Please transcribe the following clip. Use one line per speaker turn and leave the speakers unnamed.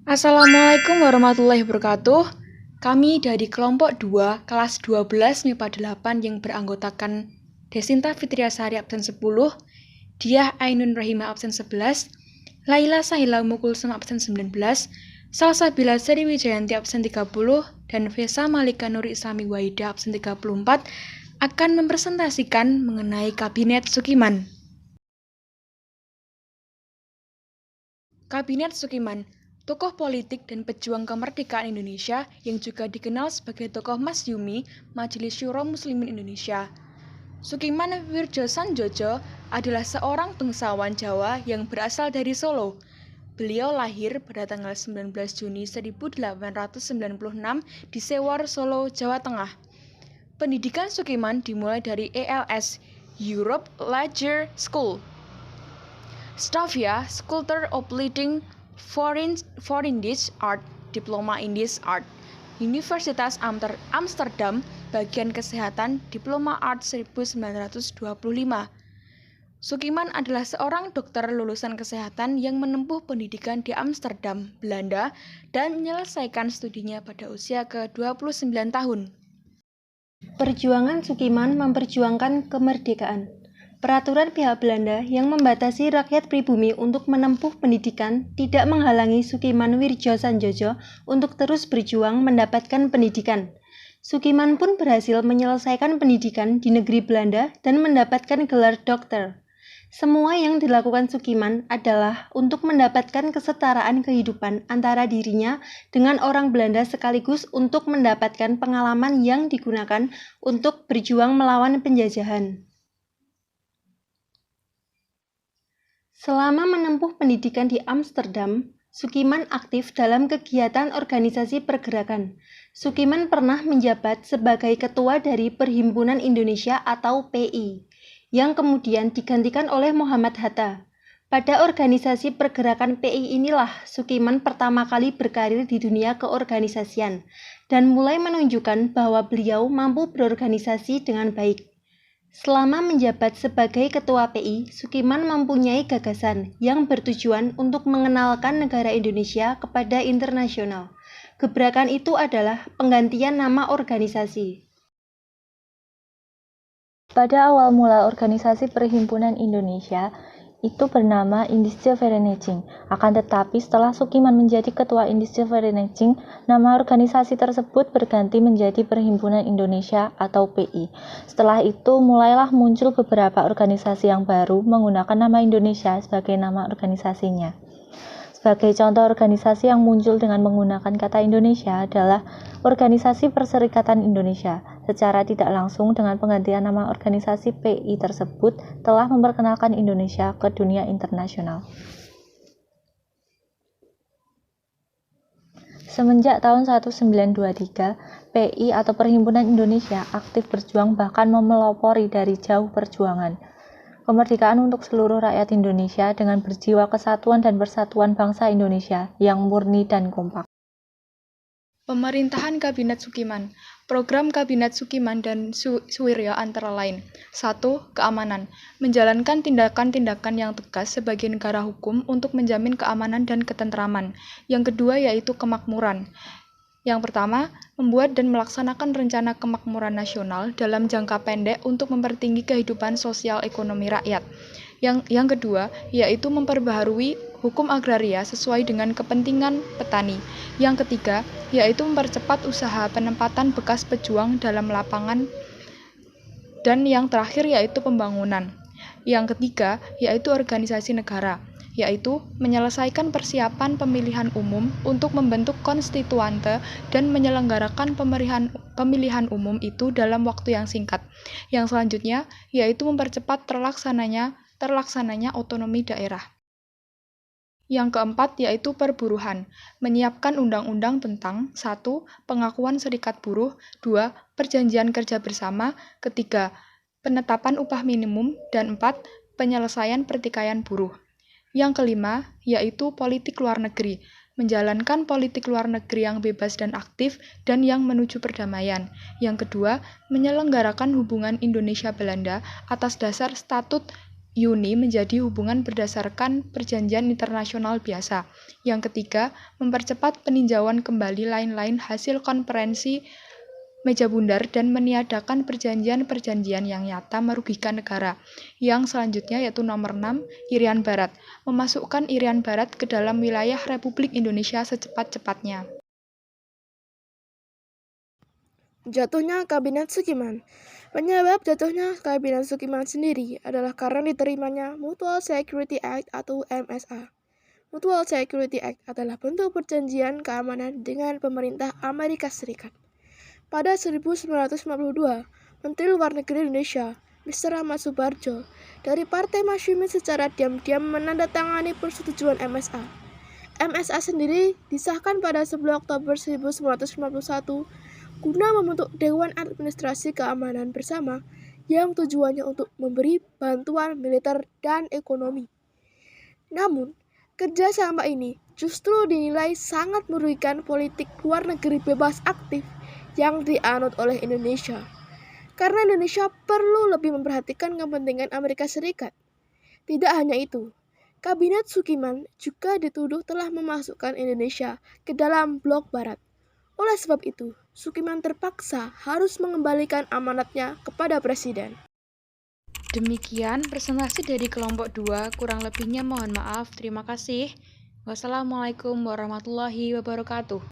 Assalamualaikum warahmatullahi wabarakatuh. Kami dari kelompok 2, kelas 12 MIPA 8 yang beranggotakan Desinta Fitriasari absen 10, Diah Ainun Rahimah absen 11, Laila Sahila Mukulsum absen 19, Salsabila Sri Wijayanti absen 30, dan Vesa Malika Nuri Islami Wahida absen 34 akan mempresentasikan mengenai Kabinet Sukiman. Kabinet Sukiman, tokoh politik dan pejuang kemerdekaan Indonesia yang juga dikenal sebagai tokoh Masyumi Majelis Syuro Muslimin Indonesia. Sukiman Wirjosanjojo adalah seorang bangsawan Jawa yang berasal dari Solo. Beliau lahir pada tanggal 19 Juni 1896 di Sewar, Solo, Jawa Tengah. Pendidikan Sukiman dimulai dari ELS, Europe Leisure School, Stavia, Sculptor of Leading Foreign Dish Art, Diploma in Dish Art, Universitas Amsterdam, Bagian Kesehatan, Diploma Art 1925. Sukiman adalah seorang dokter lulusan kesehatan yang menempuh pendidikan di Amsterdam, Belanda, dan menyelesaikan studinya pada usia ke-29 tahun.
Perjuangan Sukiman memperjuangkan kemerdekaan. Peraturan pihak Belanda yang membatasi rakyat pribumi untuk menempuh pendidikan tidak menghalangi Sukiman Wirjosanjojo untuk terus berjuang mendapatkan pendidikan. Sukiman pun berhasil menyelesaikan pendidikan di negeri Belanda dan mendapatkan gelar dokter. Semua yang dilakukan Sukiman adalah untuk mendapatkan kesetaraan kehidupan antara dirinya dengan orang Belanda sekaligus untuk mendapatkan pengalaman yang digunakan untuk berjuang melawan penjajahan. Selama menempuh pendidikan di Amsterdam, Sukiman aktif dalam kegiatan organisasi pergerakan. Sukiman pernah menjabat sebagai ketua dari Perhimpunan Indonesia atau PI, yang kemudian digantikan oleh Muhammad Hatta. Pada organisasi pergerakan PI inilah Sukiman pertama kali berkarir di dunia keorganisasian dan mulai menunjukkan bahwa beliau mampu berorganisasi dengan baik. Selama menjabat sebagai ketua PI, Sukiman mempunyai gagasan yang bertujuan untuk mengenalkan negara Indonesia kepada internasional. Gebrakan itu adalah penggantian nama organisasi.
Pada awal mula organisasi Perhimpunan Indonesia itu bernama Indische Vereniging. Akan tetapi setelah Sukiman menjadi ketua Indische Vereniging, nama organisasi tersebut berganti menjadi Perhimpunan Indonesia atau PI. Setelah itu mulailah muncul beberapa organisasi yang baru menggunakan nama Indonesia sebagai nama organisasinya. Sebagai contoh organisasi yang muncul dengan menggunakan kata Indonesia adalah Organisasi Perserikatan Indonesia. Secara tidak langsung dengan penggantian nama organisasi PI tersebut telah memperkenalkan Indonesia ke dunia internasional. Semenjak tahun 1923, PI atau Perhimpunan Indonesia aktif berjuang bahkan memelopori dari jauh perjuangan kemerdekaan untuk seluruh rakyat Indonesia dengan berjiwa kesatuan dan persatuan bangsa Indonesia yang murni dan kompak.
Pemerintahan Kabinet Sukiman. Program Kabinet Sukiman dan Suwiryo antara lain. 1. Keamanan. Menjalankan tindakan-tindakan yang tegas sebagai negara hukum untuk menjamin keamanan dan ketentraman. Yang kedua yaitu kemakmuran. Yang pertama, membuat dan melaksanakan rencana kemakmuran nasional dalam jangka pendek untuk mempertinggi kehidupan sosial ekonomi rakyat. Yang kedua, yaitu memperbaharui hukum agraria sesuai dengan kepentingan petani. Yang ketiga, yaitu mempercepat usaha penempatan bekas pejuang dalam lapangan. Dan yang terakhir yaitu pembangunan. Yang ketiga, yaitu organisasi negara, yaitu menyelesaikan persiapan pemilihan umum untuk membentuk konstituante dan menyelenggarakan pemilihan umum itu dalam waktu yang singkat. Yang selanjutnya, yaitu mempercepat terlaksananya otonomi daerah. Yang keempat yaitu perburuhan, menyiapkan undang-undang tentang 1. Pengakuan serikat buruh, 2. Perjanjian kerja bersama, ketiga, penetapan upah minimum, dan 4. Penyelesaian pertikaian buruh. Yang kelima yaitu politik luar negeri, menjalankan politik luar negeri yang bebas dan aktif dan yang menuju perdamaian. Yang kedua, menyelenggarakan hubungan Indonesia-Belanda atas dasar statut Uni menjadi hubungan berdasarkan perjanjian internasional biasa. Yang ketiga, mempercepat peninjauan kembali lain-lain hasil konferensi meja bundar dan meniadakan perjanjian-perjanjian yang nyata merugikan negara. Yang selanjutnya yaitu nomor 6, Irian Barat. Memasukkan Irian Barat ke dalam wilayah Republik Indonesia secepat-cepatnya.
Jatuhnya Kabinet Sukiman. Penyebab jatuhnya Kabinet Sukiman sendiri adalah karena diterimanya Mutual Security Act atau MSA. Mutual Security Act adalah bentuk perjanjian keamanan dengan pemerintah Amerika Serikat. Pada 1952, Menteri Luar Negeri Indonesia, Mr. Ahmad Subarjo, dari Partai Masyumi secara diam-diam menandatangani persetujuan MSA. MSA sendiri disahkan pada 11 Oktober 1951 guna membentuk Dewan Administrasi Keamanan Bersama yang tujuannya untuk memberi bantuan militer dan ekonomi. Namun, kerjasama ini justru dinilai sangat merugikan politik luar negeri bebas aktif yang dianut oleh Indonesia. Karena Indonesia perlu lebih memperhatikan kepentingan Amerika Serikat. Tidak hanya itu, Kabinet Sukiman juga dituduh telah memasukkan Indonesia ke dalam blok barat. Oleh sebab itu, Sukiman terpaksa harus mengembalikan amanatnya kepada Presiden.
Demikian presentasi dari kelompok 2, kurang lebihnya mohon maaf. Terima kasih. Wassalamualaikum warahmatullahi wabarakatuh.